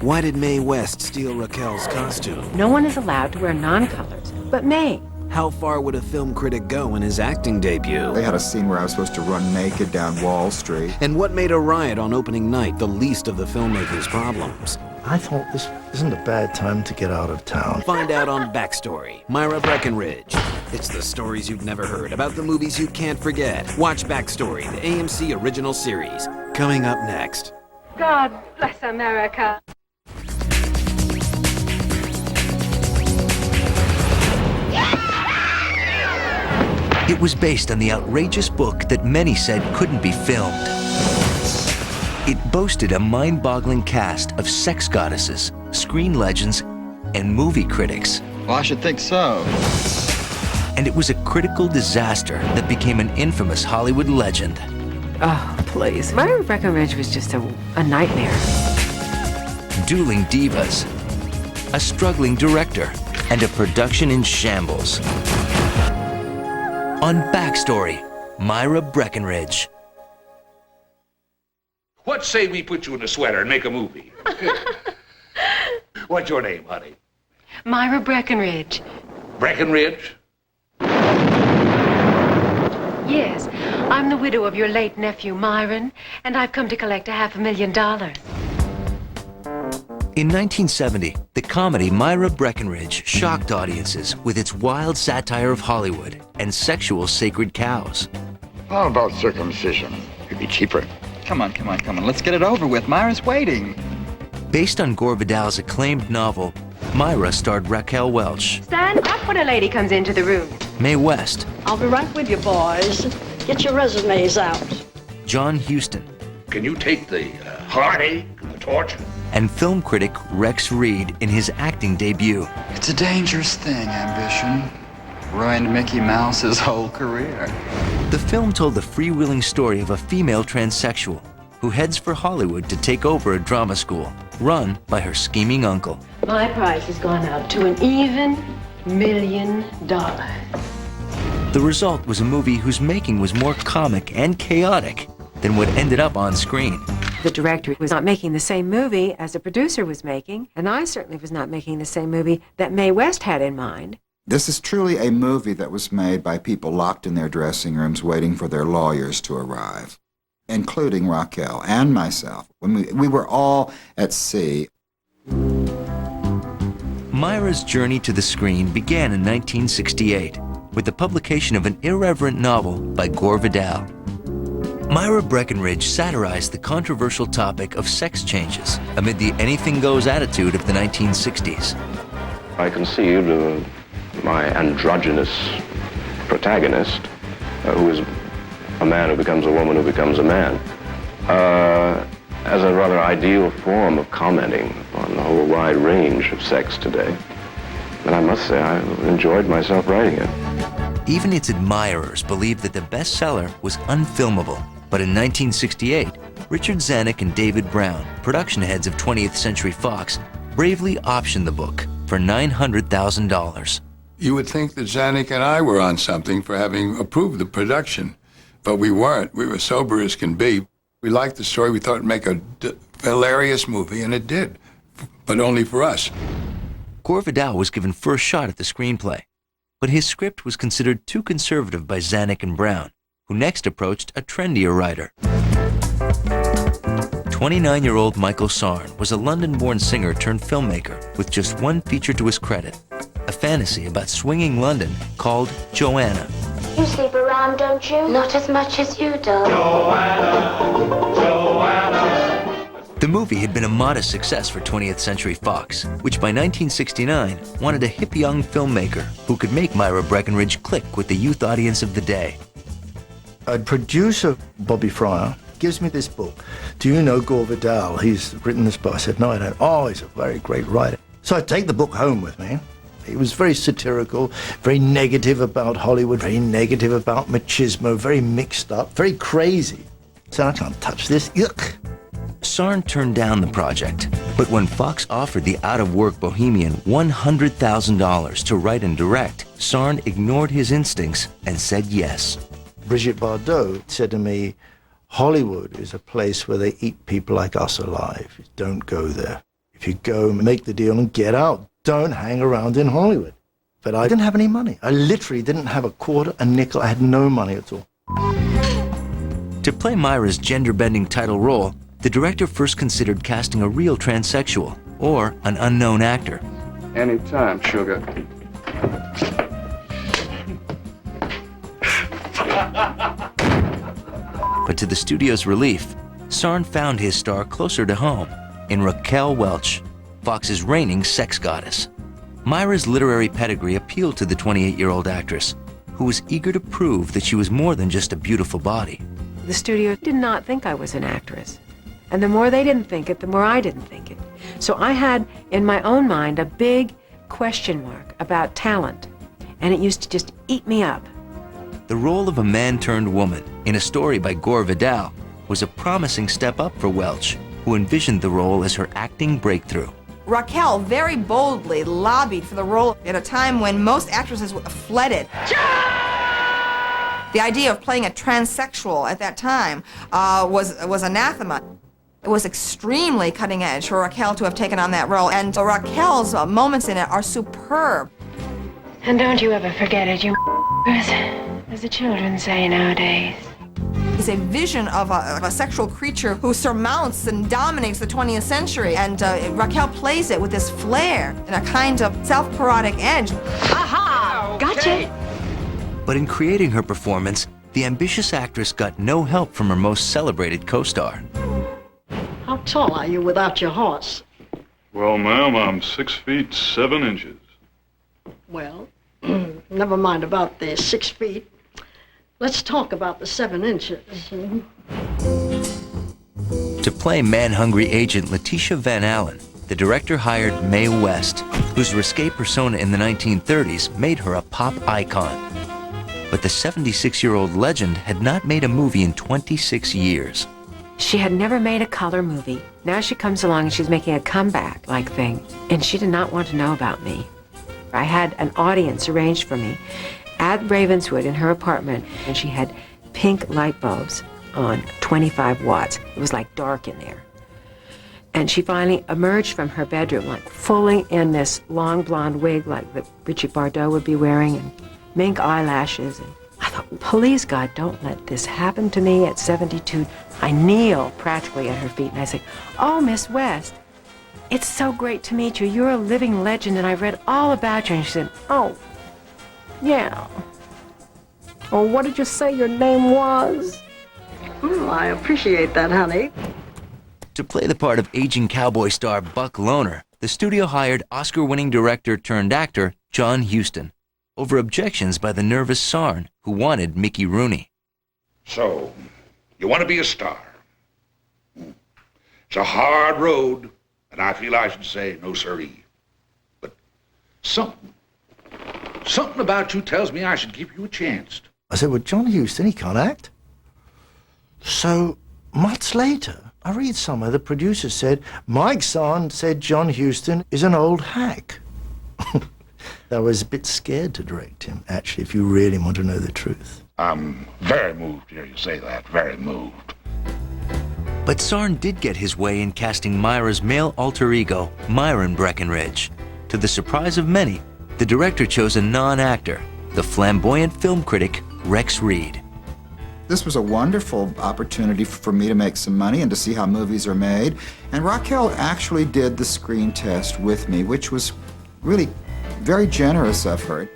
Why did Mae West steal Raquel's costume? No one is allowed to wear non-colors, but Mae. How far would a film critic go in his acting debut? They had a scene where I was supposed to run naked down Wall Street. And what made a riot on opening night the least of the filmmaker's problems? I thought this isn't a bad time to get out of town. Find out on Backstory, MYRA Breckinridge. It's the stories you've never heard about the movies you can't forget. Watch Backstory, the AMC original series. Coming up next. God bless America. It was based on the outrageous book that many said couldn't be filmed. It boasted a mind-boggling cast of sex goddesses, screen legends, and movie critics. Well, I should think so. And it was a critical disaster that became an infamous Hollywood legend. Oh, please. MYRA Breckinridge was just a nightmare. Dueling divas, a struggling director, and a production in shambles. On Backstory, MYRA Breckinridge. What say we put you in a sweater and make a movie? What's your name, honey? MYRA Breckinridge. Breckinridge? Yes, I'm the widow of your late nephew, Myron, and I've come to collect $500,000. In 1970, the comedy MYRA Breckinridge shocked audiences with its wild satire of Hollywood and sexual sacred cows. How about circumcision? It'd be cheaper. Come on. Let's get it over with. Myra's waiting. Based on Gore Vidal's acclaimed novel, MYRA starred Raquel Welch, Stand up when a lady comes into the room. Mae West, I'll be right with you, boys. Get your resumes out. John Huston, Can you take the heartache and the torture? and film critic Rex Reed in his acting debut. It's a dangerous thing, ambition. Ruined Mickey Mouse's whole career. The film told the freewheeling story of a female transsexual who heads for Hollywood to take over a drama school run by her scheming uncle. My price has gone up to an even $1 million. The result was a movie whose making was more comic and chaotic than what ended up on screen. The director was not making the same movie as the producer was making, and I certainly was not making the same movie that Mae West had in mind. This is truly a movie that was made by people locked in their dressing rooms waiting for their lawyers to arrive, including Raquel and myself. When we were all at sea. MYRA's journey to the screen began in 1968 with the publication of an irreverent novel by Gore Vidal. MYRA Breckinridge satirized the controversial topic of sex changes amid the anything-goes attitude of the 1960s. I conceived my androgynous protagonist, who is a man who becomes a woman who becomes a man, as a rather ideal form of commenting on the whole wide range of sex today. And I must say, I enjoyed myself writing it. Even its admirers believed that the bestseller was unfilmable. But in 1968, Richard Zanuck and David Brown, production heads of 20th Century Fox, bravely optioned the book for $900,000. You would think that Zanuck and I were on something for having approved the production, but we weren't. We were sober as can be. We liked the story. We thought it'd make a hilarious movie, and it did, but only for us. Gore Vidal was given first shot at the screenplay, but his script was considered too conservative by Zanuck and Brown, who next approached a trendier writer. 29-year-old Michael Sarne was a London-born singer turned filmmaker with just one feature to his credit, a fantasy about swinging London called Joanna. You sleep around, don't you? Not as much as you do. Joanna, Joanna. The movie had been a modest success for 20th Century Fox, which by 1969 wanted a hip young filmmaker who could make MYRA Breckinridge click with the youth audience of the day. A producer, Bobby Fryer, gives me this book. Do you know Gore Vidal? He's written this book. I said, no, I don't. Oh, he's a very great writer. So I take the book home with me. It was very satirical, very negative about Hollywood, very negative about machismo, very mixed up, very crazy. So I can't touch this. Yuck. Sarne turned down the project, but when Fox offered the out-of-work bohemian $100,000 to write and direct, Sarne ignored his instincts and said yes. Brigitte Bardot said to me, Hollywood is a place where they eat people like us alive. Don't go there. If you go, make the deal and get out. Don't hang around in Hollywood. But I didn't have any money. I literally didn't have a quarter, a nickel. I had no money at all. To play Myra's gender-bending title role, the director first considered casting a real transsexual or an unknown actor. Anytime, sugar. But to the studio's relief, Sarne found his star closer to home in Raquel Welch, Fox's reigning sex goddess. Myra's literary pedigree appealed to the 28-year-old actress, who was eager to prove that she was more than just a beautiful body. The studio did not think I was an actress. And the more they didn't think it, the more I didn't think it. So I had, in my own mind, a big question mark about talent. And it used to just eat me up. The role of a man-turned-woman in a story by Gore Vidal was a promising step up for Welch, who envisioned the role as her acting breakthrough. Raquel very boldly lobbied for the role at a time when most actresses fled it. The idea of playing a transsexual at that time was anathema. It was extremely cutting edge for Raquel to have taken on that role, and Raquel's moments in it are superb. And don't you ever forget it, you as the children say nowadays. It's a vision of a sexual creature who surmounts and dominates the 20th century, and Raquel plays it with this flair and a kind of self-parodic edge. Aha! Gotcha! But in creating her performance, the ambitious actress got no help from her most celebrated co-star. How tall are you without your horse? Well, ma'am, I'm 6 feet 7 inches. Well, never mind about the 6 feet. Let's talk about the 7 inches. To play man-hungry agent Letitia Van Allen, the director hired Mae West, whose risque persona in the 1930s made her a pop icon. But the 76-year-old legend had not made a movie in 26 years. She had never made a color movie. Now she comes along and she's making a comeback-like thing, and she did not want to know about me. I had an audience arranged for me at Ravenswood in her apartment, and she had pink light bulbs on 25 watts. It was like dark in there. And she finally emerged from her bedroom, like fully in this long blonde wig like that Brigitte Bardot would be wearing, and mink eyelashes. And I thought, please God, don't let this happen to me at 72. I kneel practically at her feet and I say, oh, Miss West, it's so great to meet you. You're a living legend and I've read all about you. And she said, oh, yeah. Oh, what did you say your name was? Oh, I appreciate that, honey. To play the part of aging cowboy star Buck Loner, the studio hired Oscar-winning director-turned-actor John Huston, over objections by the nervous Sarne, who wanted Mickey Rooney. So, you want to be a star. It's a hard road, and I feel I should say no siree. But something about you tells me I should give you a chance. I said, well, John Huston, he can't act. So, months later, I read somewhere the producer said, Mike Sarne said John Huston is an old hack. I was a bit scared to direct him, actually, if you really want to know the truth. I'm very moved to hear you say that, very moved. But Sarne did get his way in casting Myra's male alter ego, Myron Breckinridge. To the surprise of many, the director chose a non-actor, the flamboyant film critic Rex Reed. This was a wonderful opportunity for me to make some money and to see how movies are made. And Raquel actually did the screen test with me, which was really very generous of her.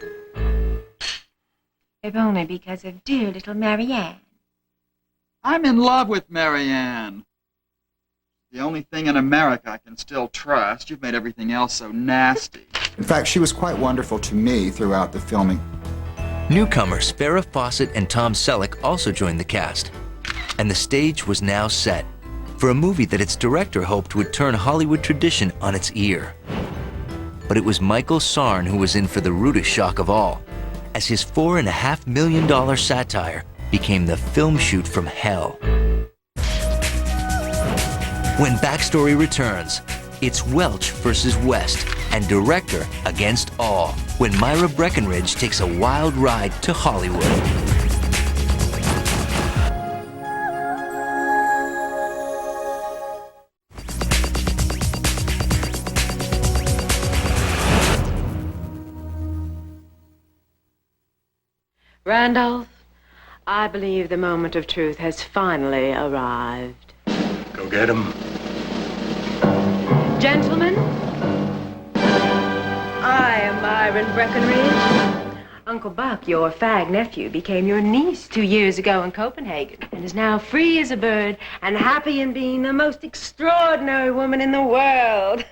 If only because of dear little Marianne. I'm in love with Marianne. The only thing in America I can still trust. You've made everything else so nasty. In fact, she was quite wonderful to me throughout the filming. Newcomers Farrah Fawcett and Tom Selleck also joined the cast. And the stage was now set for a movie that its director hoped would turn Hollywood tradition on its ear. But it was Michael Sarne who was in for the rudest shock of all, as his $4.5 million satire became the film shoot from hell. When Backstory returns, it's Welch versus West and director against all, when Myra Breckinridge takes a wild ride to Hollywood. Randolph, I believe the moment of truth has finally arrived. Go get him. Gentlemen, I am Myra Breckinridge. Uncle Buck, your fag nephew, became your niece 2 years ago in Copenhagen and is now free as a bird and happy in being the most extraordinary woman in the world.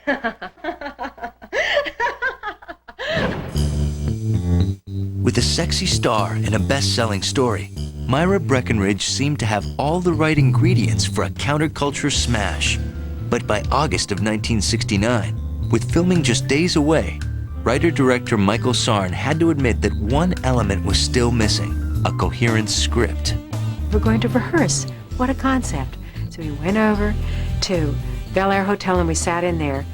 With a sexy star and a best-selling story, Myra Breckinridge seemed to have all the right ingredients for a counterculture smash. But by August of 1969, with filming just days away, writer-director Michael Sarne had to admit that one element was still missing, a coherent script. We're going to rehearse. What a concept. So we went over to Bel Air Hotel and we sat in there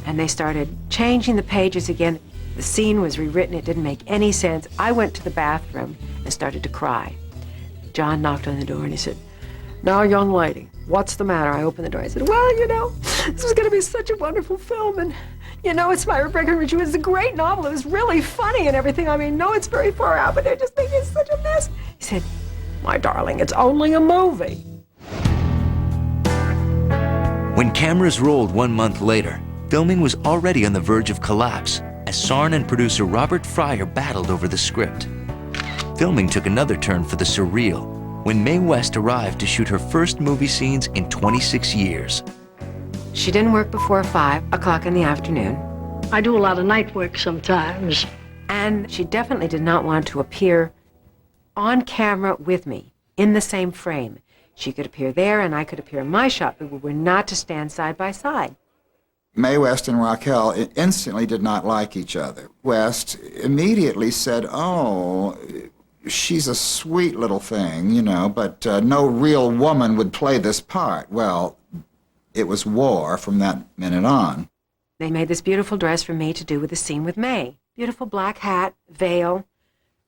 and they started changing the pages again. The scene was rewritten. It didn't make any sense. I went to the bathroom and started to cry. John knocked on the door and he said, "Now, young lady, what's the matter?" I opened the door. I said, "Well, you know, this is going to be such a wonderful film, and you know, it's Myra Breckinridge. It was a great novel. It was really funny and everything. I mean, no, it's very far out, but it just makes it such a mess." He said, "My darling, it's only a movie." When cameras rolled 1 month later, filming was already on the verge of collapse as Sarne and producer Robert Fryer battled over the script. Filming took another turn for the surreal when Mae West arrived to shoot her first movie scenes in 26 years. She didn't work before 5 o'clock in the afternoon. I do a lot of night work sometimes. And she definitely did not want to appear on camera with me in the same frame. She could appear there and I could appear in my shot, but we were not to stand side by side. Mae West and Raquel instantly did not like each other. West immediately said, "Oh, she's a sweet little thing, you know, but no real woman would play this part." Well, it was war from that minute on. They made this beautiful dress for me to do with the scene with Mae. Beautiful black hat, veil,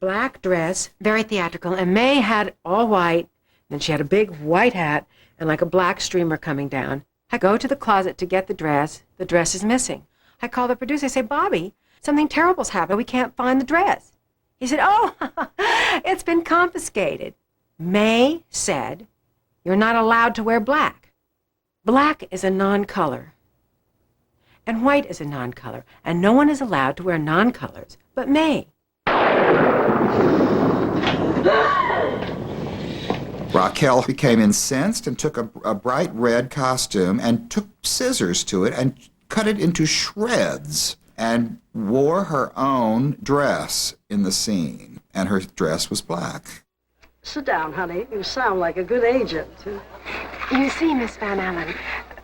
black dress, very theatrical, and Mae had all white, and she had a big white hat and like a black streamer coming down. I go to the closet to get the dress is missing. I call the producer, I say, "Bobby, something terrible's happened, we can't find the dress." He said, "Oh, it's been confiscated." Mae said, "You're not allowed to wear black. Black is a non-color, and white is a non-color, and no one is allowed to wear non-colors but Mae." Raquel became incensed and took a bright red costume and took scissors to it and cut it into shreds and wore her own dress in the scene, and her dress was black. Sit down, honey. You sound like a good agent. You see, Miss Van Allen,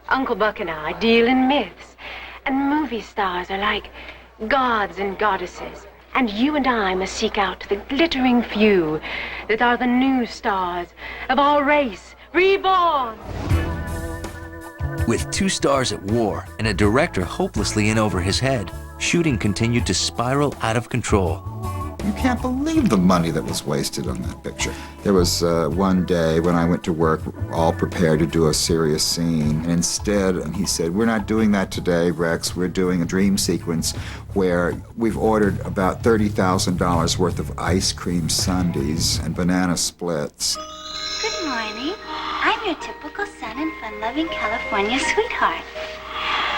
Uncle Buck and I deal in myths, and movie stars are like gods and goddesses. And you and I must seek out the glittering few that are the new stars of our race, reborn. With 2 stars at war and a director hopelessly in over his head, shooting continued to spiral out of control. You can't believe the money that was wasted on that picture. There was one day when I went to work all prepared to do a serious scene, and instead he said, "We're not doing that today, Rex. We're doing a dream sequence where we've ordered about $30,000 worth of ice cream sundaes and banana splits." Good morning. I'm your typical sun and fun-loving California sweetheart.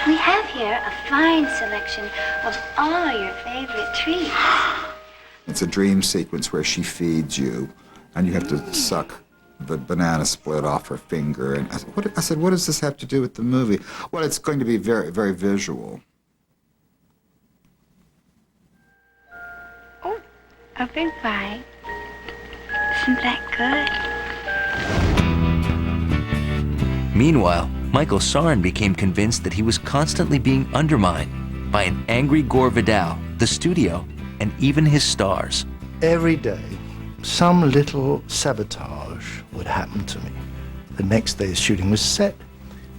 We have here a fine selection of all your favorite treats. It's a dream sequence where she feeds you, and you have to suck the banana split off her finger. And I said, what does this have to do with the movie? Well, it's going to be very, very visual. Oh, a big bite. Isn't that good? Meanwhile, Michael Sarne became convinced that he was constantly being undermined by an angry Gore Vidal, the studio, and even his stars. Every day, some little sabotage would happen to me. The next day's shooting was set.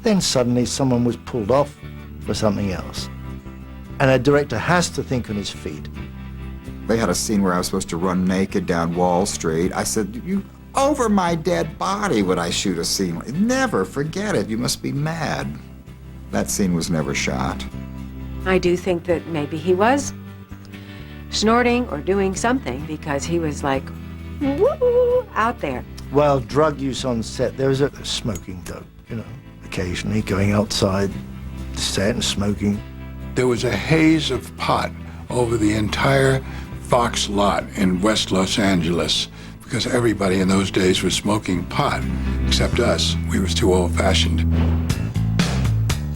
Then suddenly someone was pulled off for something else. And a director has to think on his feet. They had a scene where I was supposed to run naked down Wall Street. I said, over my dead body would I shoot a scene? Never, forget it, you must be mad. That scene was never shot. I do think that maybe he was snorting or doing something, because he was like woo, out there. Well, drug use on set, there was a smoking dope, you know, occasionally going outside the set and smoking. There was a haze of pot over the entire Fox lot in West Los Angeles because everybody in those days was smoking pot, except us. We was too old-fashioned.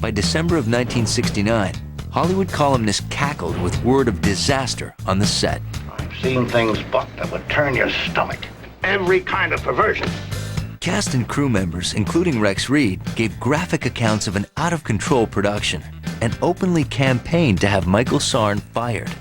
By December of 1969, Hollywood columnists cackled with word of disaster on the set. I've seen things, Buck, that would turn your stomach. Every kind of perversion. Cast and crew members, including Rex Reed, gave graphic accounts of an out-of-control production and openly campaigned to have Michael Sarne fired.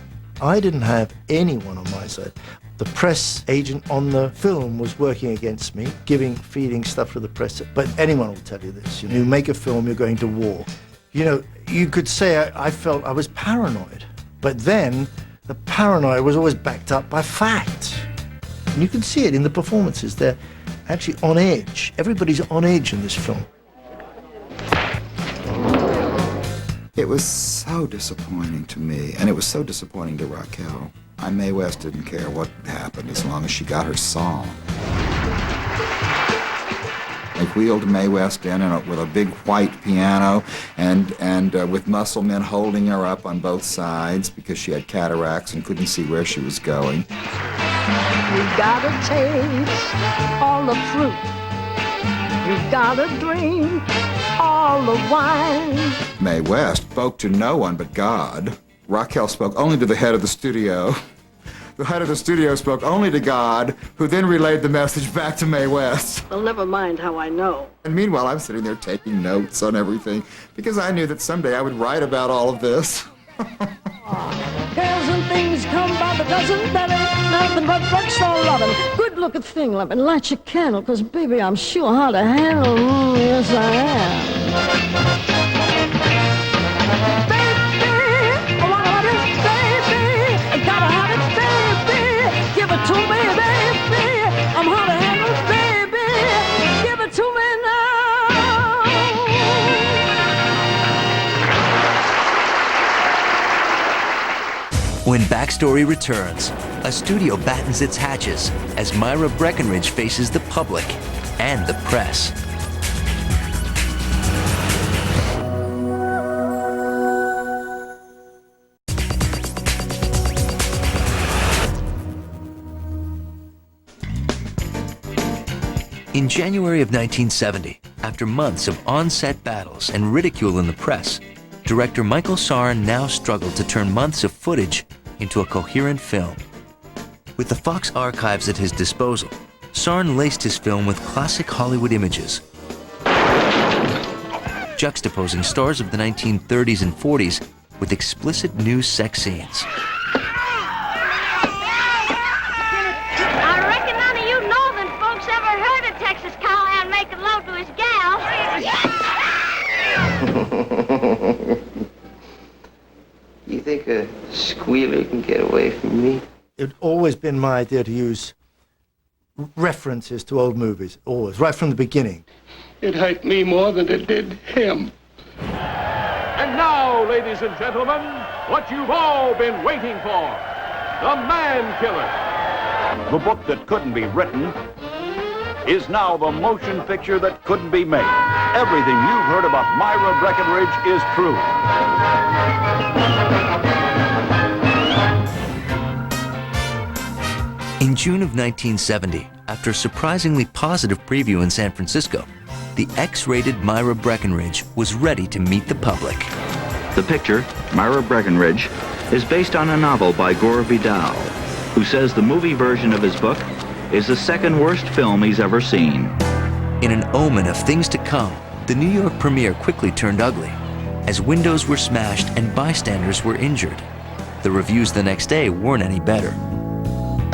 I didn't have anyone on my side. The press agent on the film was working against me, feeding stuff to the press. But anyone will tell you this. You make a film, you're going to war. You know, you could say I felt I was paranoid. But then, the paranoia was always backed up by fact. And you can see it in the performances. They're actually on edge. Everybody's on edge in this film. It was so disappointing to me, and it was so disappointing to Raquel. Mae West didn't care what happened as long as she got her song. They wheeled Mae West in with a big white piano and with muscle men holding her up on both sides because she had cataracts and couldn't see where she was going. You gotta taste all the fruit. You gotta drink all the wine. Mae West spoke to no one but God. Raquel spoke only to the head of the studio. The head of the studio spoke only to God, who then relayed the message back to Mae West. Well, never mind how I know. And meanwhile, I'm sitting there taking notes on everything because I knew that someday I would write about all of this. Girls and things come by the dozen, that ain't nothing but drugstore loving. Good looking thing, loving. Light your candle, cause baby, I'm sure how to handle. Yes, I am. Baby, I wanna have it, baby. I gotta have it, baby. Give it to me, baby. I'm how to handle, baby. Give it to me now. When Backstory returns, a studio battens its hatches as MYRA Breckinridge faces the public and the press. In January of 1970, after months of on-set battles and ridicule in the press, director Michael Sarne now struggled to turn months of footage into a coherent film. With the Fox archives at his disposal, Sarne laced his film with classic Hollywood images, juxtaposing stars of the 1930s and 40s with explicit nude sex scenes. I reckon none of you northern folks ever heard of Texas cowhand making love to his gal. You think a squealer can get away from me? It's always been my idea to use references to old movies, always, right from the beginning. It hurt me more than it did him. And now, ladies and gentlemen, what you've all been waiting for, The Man Killer. The book that couldn't be written is now the motion picture that couldn't be made. Everything you've heard about MYRA Breckinridge is true. In June of 1970, after a surprisingly positive preview in San Francisco, the X-rated MYRA Breckinridge was ready to meet the public. The picture, MYRA Breckinridge, is based on a novel by Gore Vidal, who says the movie version of his book is the second worst film he's ever seen. In an omen of things to come, the New York premiere quickly turned ugly, as windows were smashed and bystanders were injured. The reviews the next day weren't any better.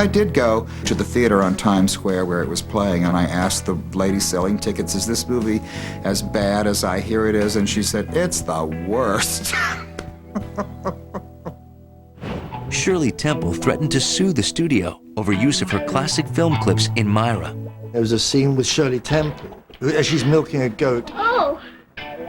I did go to the theater on Times Square where it was playing, and I asked the lady selling tickets, is this movie as bad as I hear it is? And she said, it's the worst. Shirley Temple threatened to sue the studio over use of her classic film clips in MYRA. There was a scene with Shirley Temple as she's milking a goat. Oh!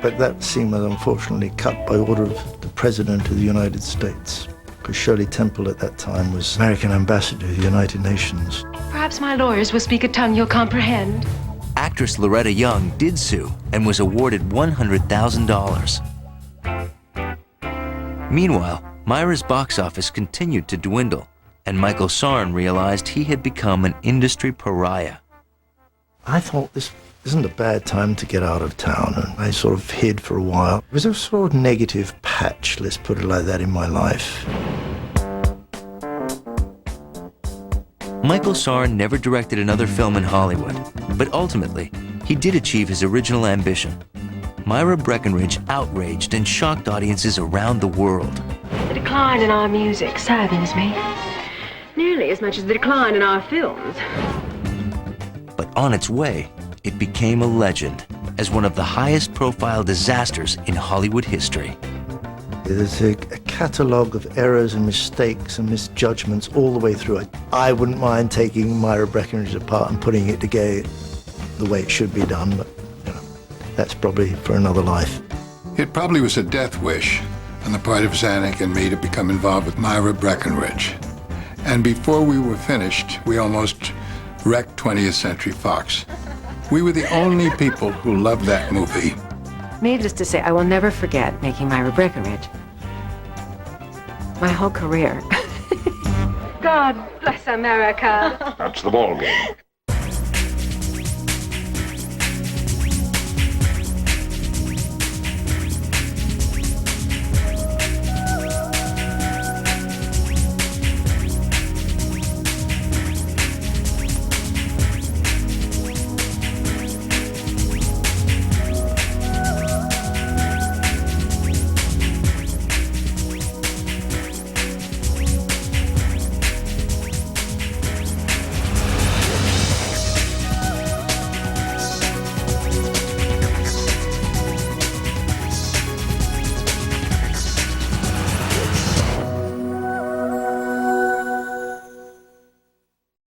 But that scene was unfortunately cut by order of the President of the United States, because Shirley Temple at that time was American ambassador to the United Nations. Perhaps my lawyers will speak a tongue you'll comprehend. Actress Loretta Young did sue and was awarded $100,000. Meanwhile, Myra's box office continued to dwindle, and Michael Sarne realized he had become an industry pariah. I thought this isn't a bad time to get out of town, and I sort of hid for a while. It was a sort of negative patch, let's put it like that, in my life. Michael Sarne never directed another film in Hollywood, but ultimately, he did achieve his original ambition. Myra Breckinridge outraged and shocked audiences around the world. The decline in our music saddens me. Nearly as much as the decline in our films. But on its way, it became a legend as one of the highest profile disasters in Hollywood history. There's a catalogue of errors and mistakes and misjudgments all the way through it. I wouldn't mind taking Myra Breckinridge apart and putting it together the way it should be done, but you know, that's probably for another life. It probably was a death wish on the part of Zanuck and me to become involved with Myra Breckinridge. And before we were finished, we almost wrecked 20th Century Fox. We were the only people who loved that movie. Needless to say, I will never forget making Myra Breckinridge. My whole career. God bless America. That's the ball game.